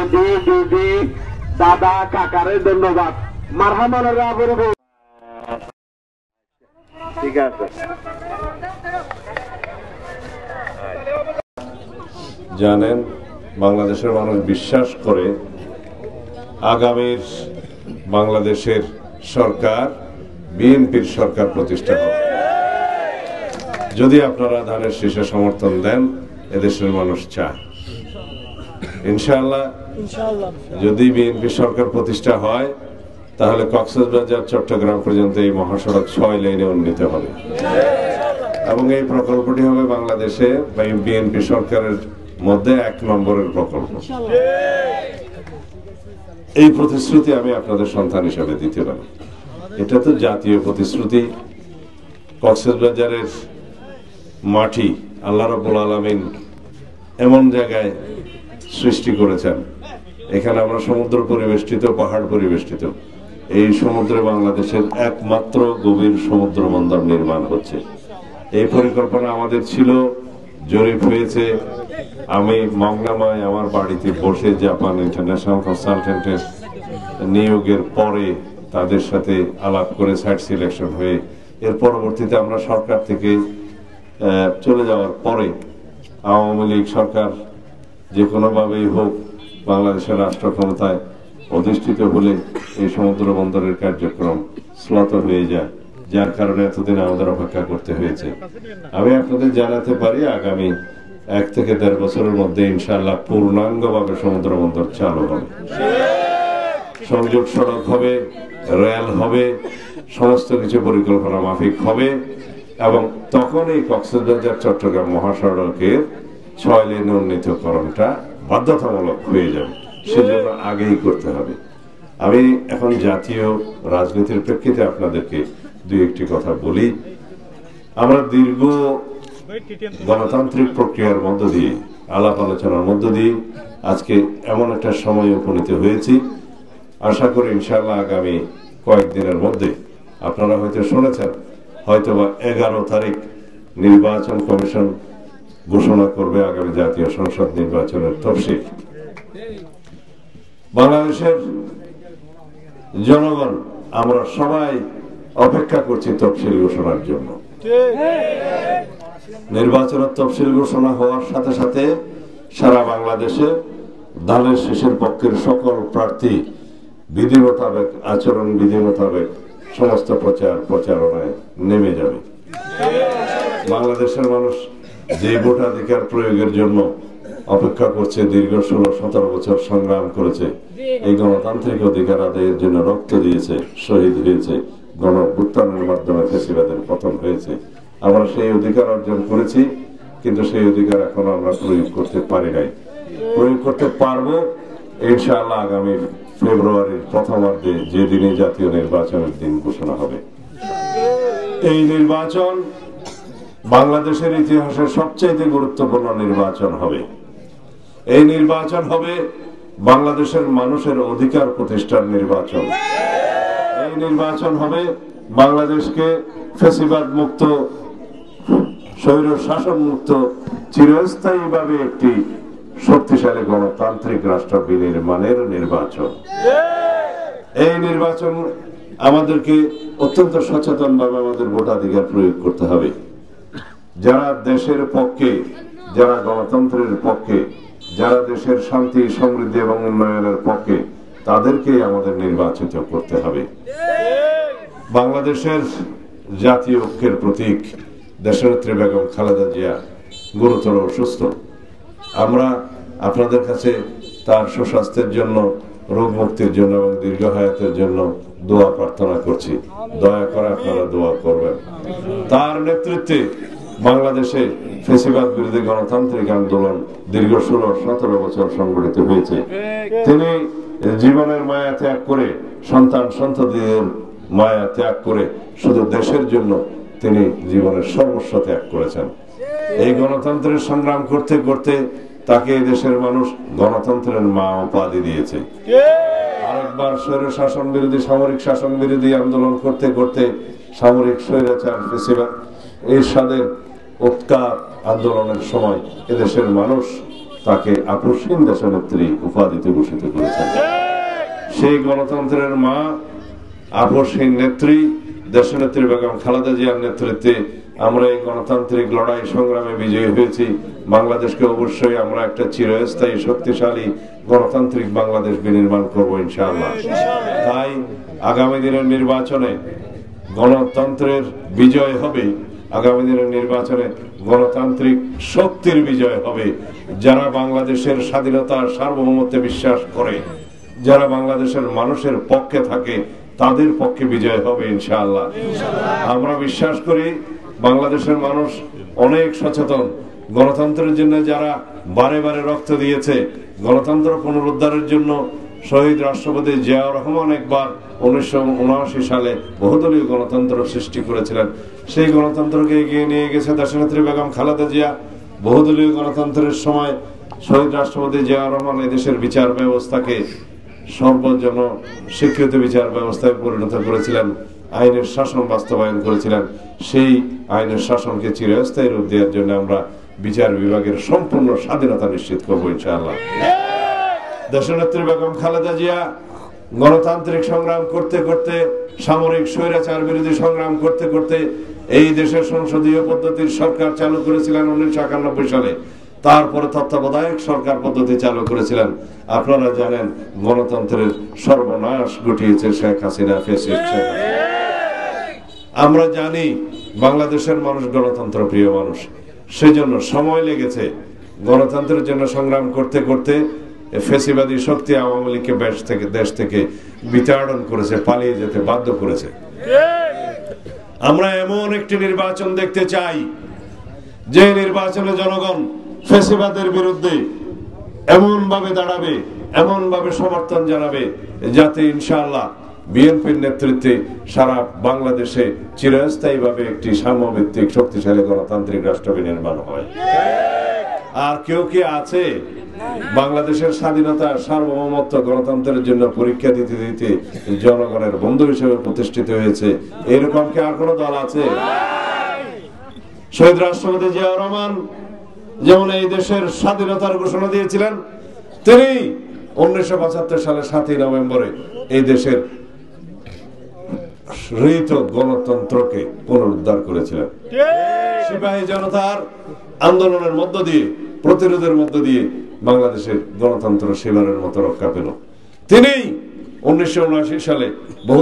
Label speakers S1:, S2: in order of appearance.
S1: Aunty দিদি দাদা কাকারে ধন্যবাদ মারহামানের আবরব ঠিক আছে।
S2: জানেন বাংলাদেশের মানুষ বিশ্বাস করে আগামীর বাংলাদেশের সরকার বিএনপির সরকার প্রতিষ্ঠা হবে। যদি আপনারা ধানের শীষে সমর্থন দেন এদেশের মানুষ চায় ইনশাআল্লাহ। যদি বিএনপি সরকার প্রতিষ্ঠা হয় তাহলে কক্সবাজার চট্টগ্রাম পর্যন্ত এই মহাসড়ক 6 লেনে উন্নীত হবে এবং এই প্রকল্পটি হবে বাংলাদেশে বিএনপি সরকারের মধ্যে 1 নম্বরের প্রকল্প। এই প্রতিশ্রুতি আমি আপনাদের সন্তান হিসেবে দিতে পারি। এটা তো জাতীয় প্রতিশ্রুতি। কক্সবাজারের মাটি আল্লাহ রাব্বুল আলামিন এমন জায়গায় সৃষ্টি করেছেন, এখানে আমরা সমুদ্র পরিবেষ্টিত, পাহাড় পরিবেষ্টিত। এই সমুদ্রে বাংলাদেশের একমাত্র গভীর সমুদ্র বন্দর নির্মাণ হচ্ছে। এই পরিকল্পনা আমাদের ছিল, জরিপ হয়েছে। আমি মংলামায় আমার বাড়িতে বসে জাপান ইন্টারন্যাশনাল কনসালটেন্টের নিয়োগের পরে তাদের সাথে আলাপ করে সাইট সিলেকশন হয়ে এর পরবর্তীতে আমরা সরকার থেকে চলে যাওয়ার পরে আওয়ামী লীগ সরকার যে কোনোভাবেই হোক বাংলাদেশের রাষ্ট্র ক্ষমতায় অধিষ্ঠিত হলে এই সমুদ্র বন্দরের কার্যক্রম শ্লথ হয়ে যায়, যার কারণে এতদিন আমাদের অপেক্ষা করতে হয়েছে। আমি আপনাদের জানাতে পারি আগামী 1 থেকে 1.5 বছরের মধ্যে ইনশাআল্লাহ পূর্ণাঙ্গভাবে সমুদ্র বন্দর চালু হবে, সংযোগ সড়ক হবে, রেল হবে, সমস্ত কিছু পরিকল্পনা মাফিক হবে এবং তখন এই কক্সবাজার চট্টগ্রাম মহাসড়কের 6 লেন উন্নীতকরণটা বাধ্যতামূলক হয়ে যাবে। সেজন্য আগেই করতে হবে। আমি এখন জাতীয় রাজনীতির প্রেক্ষিতে আপনাদেরকে 2-1টি কথা বলি। আমরা দীর্ঘ গণতান্ত্রিক প্রক্রিয়ার মধ্য দিয়ে, আলাপ আলোচনার মধ্য দিয়ে আজকে এমন একটা সময় উপনীত হয়েছি। আশা করি ইনশাআল্লাহ আগামী কয়েকদিনের মধ্যে আপনারা হয়তো শুনেছেন, হয়তোবা 11 তারিখ নির্বাচন কমিশন ঘোষণা করবে আগামী জাতীয় সংসদ নির্বাচনের তফসিল। বাংলাদেশের জনগণ আমরা সবাই অপেক্ষা করছি তফসিল ঘোষণার জন্য। নির্বাচনের তফসিল ঘোষণা হওয়ার সাথে সাথে সারা বাংলাদেশে ধানের শীষের পক্ষের সকল প্রার্থী বিধি মোতাবেক, আচরণ বিধি মোতাবেক সমস্ত প্রচারণায় নেমে যাবে। বাংলাদেশের মানুষ যে ভোটাধিকার প্রয়োগের জন্য অপেক্ষা করছে, দীর্ঘ 16-17 বছর সংগ্রাম করেছে, এই গণতান্ত্রিক অধিকার আদায়ের জন্য রক্ত দিয়েছে, শহীদ হয়েছে, গণঅভ্যুত্থানের মাধ্যমে ফ্যাসিবাদের পতন হয়েছে। আমরা সেই অধিকার অর্জন করেছি, কিন্তু সেই অধিকার এখনো আমরা প্রয়োগ করতে পারি নাই। প্রয়োগ করতে পারবো ইনশাআল্লাহ আগামী ফেব্রুয়ারির প্রথমার্ধে, যেদিনে জাতীয় নির্বাচনের দিন ঘোষণা হবে। এই নির্বাচন বাংলাদেশের ইতিহাসের সবচেয়ে গুরুত্বপূর্ণ নির্বাচন হবে। এই নির্বাচন হবে বাংলাদেশের মানুষের অধিকার প্রতিষ্ঠার নির্বাচন। এই নির্বাচন হবে বাংলাদেশকে ফ্যাসিবাদ মুক্ত, স্বৈর শাসন মুক্ত, চিরস্থায়ীভাবে একটি শক্তিশালী গণতান্ত্রিক রাষ্ট্র বিনির্মাণের নির্বাচন। এই নির্বাচন আমাদেরকে অত্যন্ত সচেতনভাবে আমাদের ভোটাধিকার প্রয়োগ করতে হবে। যারা দেশের পক্ষে, যারা গণতন্ত্রের পক্ষে, যারা দেশের শান্তি, সমৃদ্ধি এবং উন্নয়নের পক্ষে, তাদেরকেই আমাদের নির্বাচিত করতে হবে। বাংলাদেশের জাতীয় ঐক্যের প্রতীক দেশনেত্রী বেগম খালেদা জিয়া গুরুতর অসুস্থ। আমরা আপনাদের কাছে তার সুস্বাস্থ্যের জন্য, রোগ মুক্তির জন্য এবং দীর্ঘায়ুর জন্য দোয়া প্রার্থনা করছি। দয়া করে আপনারা দোয়া করবেন। তার নেতৃত্বে বাংলাদেশে ফ্যাসিবাদ বিরোধী গণতান্ত্রিক আন্দোলন দীর্ঘ 16-17 বছর সংগঠিত হয়েছে। তিনি জীবনের মায়া ত্যাগ করে, সন্তান সন্ততিদের মায়া ত্যাগ করে শুধু দেশের জন্য তিনি জীবনের সর্বস্ব ত্যাগ করেছেন। এই গণতন্ত্রের সংগ্রাম করতে করতে তাকে দেশের মানুষ গণতন্ত্রের মা উপাধি দিয়েছে। আরেকবার স্বৈর শাসন বিরোধী, সামরিক শাসন বিরোধী আন্দোলন করতে করতে সামরিক স্বৈরাচার ফ্যাসিবাদ এরশাদের উৎখাত আন্দোলনের সময় এদেশের মানুষ তাকে আপসহীন দেশনেত্রী উপাধিতে ভূষিত করেছেন। সেই গণতন্ত্রের মা, আপসহীন নেত্রী দেশনেত্রী বেগম খালেদা জিয়ার নেতৃত্বে আমরা এই গণতান্ত্রিক লড়াই সংগ্রামে বিজয়ী হয়েছি। বাংলাদেশকে অবশ্যই আমরা একটা চিরস্থায়ী শক্তিশালী গণতান্ত্রিক বাংলাদেশ বিনির্মাণ করব ইনশাআল্লাহ। তাই আগামী দিনের নির্বাচনে গণতন্ত্রের বিজয় হবে, আগামী দিনের নির্বাচনে গণতান্ত্রিক শক্তির বিজয় হবে। যারা বাংলাদেশের স্বাধীনতা সার্বভৌমত্বে বিশ্বাস করে, যারা বাংলাদেশের মানুষের পক্ষে থাকে, তাদের পক্ষে বিজয় হবে ইনশাআল্লাহ। আমরা বিশ্বাস করি বাংলাদেশের মানুষ অনেক সচেতন। গণতন্ত্রের জন্য যারা বারে বারে রক্ত দিয়েছে, গণতন্ত্র পুনরুদ্ধারের জন্য শহীদ রাষ্ট্রপতি জিয়াউর রহমান একবার 1979 সালে বহুদলীয় গণতন্ত্র সৃষ্টি করেছিলেন। সেই গণতন্ত্রকে এগিয়ে নিয়ে গেছে দেশনেত্রী বেগম খালেদা জিয়া। বহুদলীয় গণতন্ত্রের সময় শহীদ রাষ্ট্রপতি জিয়াউর রহমান এদেশের বিচার ব্যবস্থাকে সর্বজন স্বীকৃত বিচার ব্যবস্থায় পরিণত করেছিলেন, আইনের শাসন বাস্তবায়ন করেছিলেন। সেই আইনের শাসনকে চিরস্থায়ী রূপ দেওয়ার জন্য আমরা বিচার বিভাগের সম্পূর্ণ স্বাধীনতা নিশ্চিত করবো ইনশাআল্লাহ। দেশনেত্রী বেগম খালেদা জিয়া গণতান্ত্রিক সংগ্রাম করতে করতে, সামরিক স্বৈরাচার বিরোধী সংগ্রাম করতে করতে এই দেশের সংসদীয় পদ্ধতির সরকার চালু করেছিলেন 1991 সালে। তারপরে তত্ত্বাবধায়ক সরকার পদ্ধতি চালু করেছিলেন। আপনারা জানেন গণতন্ত্রের সর্বনাশ ঘটিয়েছে শেখ হাসিনা, ফ্যাসিস্ট শেখ হাসিনা। আমরা জানি বাংলাদেশের মানুষ গণতন্ত্র প্রিয় মানুষ, সেজন্য সময় লেগেছে। গণতন্ত্রের জন্য সংগ্রাম করতে করতে ফ্যাসিবাদী শক্তি আওয়ামী লীগকে দেশ থেকে বিতাড়ন করেছে, পালিয়ে যেতে বাধ্য করেছে। আমরা এমন একটি নির্বাচন দেখতে চাই যে নির্বাচনে জনগণ ফ্যাসিবাদের বিরুদ্ধে এমন ভাবে দাঁড়াবে, এমন ভাবে সমর্থন জানাবে, যাতে ইনশাআল্লাহ বিএনপির নেতৃত্বে সারা বাংলাদেশে চিরস্থায়ী ভাবে একটি সাম্যভিত্তিক শক্তিশালী গণতান্ত্রিক রাষ্ট্র বিনির্মাণ হয়। আর কেউ কি আছে বাংলাদেশের স্বাধীনতা সার্বভৌমত্ব গণতন্ত্রের জন্য পরীক্ষা দিতে দিতে জনগণের বন্ধু হিসেবে প্রতিষ্ঠিত হয়েছে? এরকম কি আর কোন দল আছে? শহীদ রাষ্ট্রপতি জিয়াউর রহমান যেমন এই দেশের স্বাধীনতার ঘোষণা দিয়েছিলেন, তিনি 1975 সালের 7 নভেম্বরে এই দেশের হৃত গণতন্ত্রকে পুনরুদ্ধার করেছিলেন। সিপাহী জনতার আন্দোলনের মধ্য দিয়ে, প্রতিরোধের মধ্য দিয়ে বাংলাদেশের গণতন্ত্র সেবারের মতো রক্ষা পেল। তিনি 1979 সালে বহু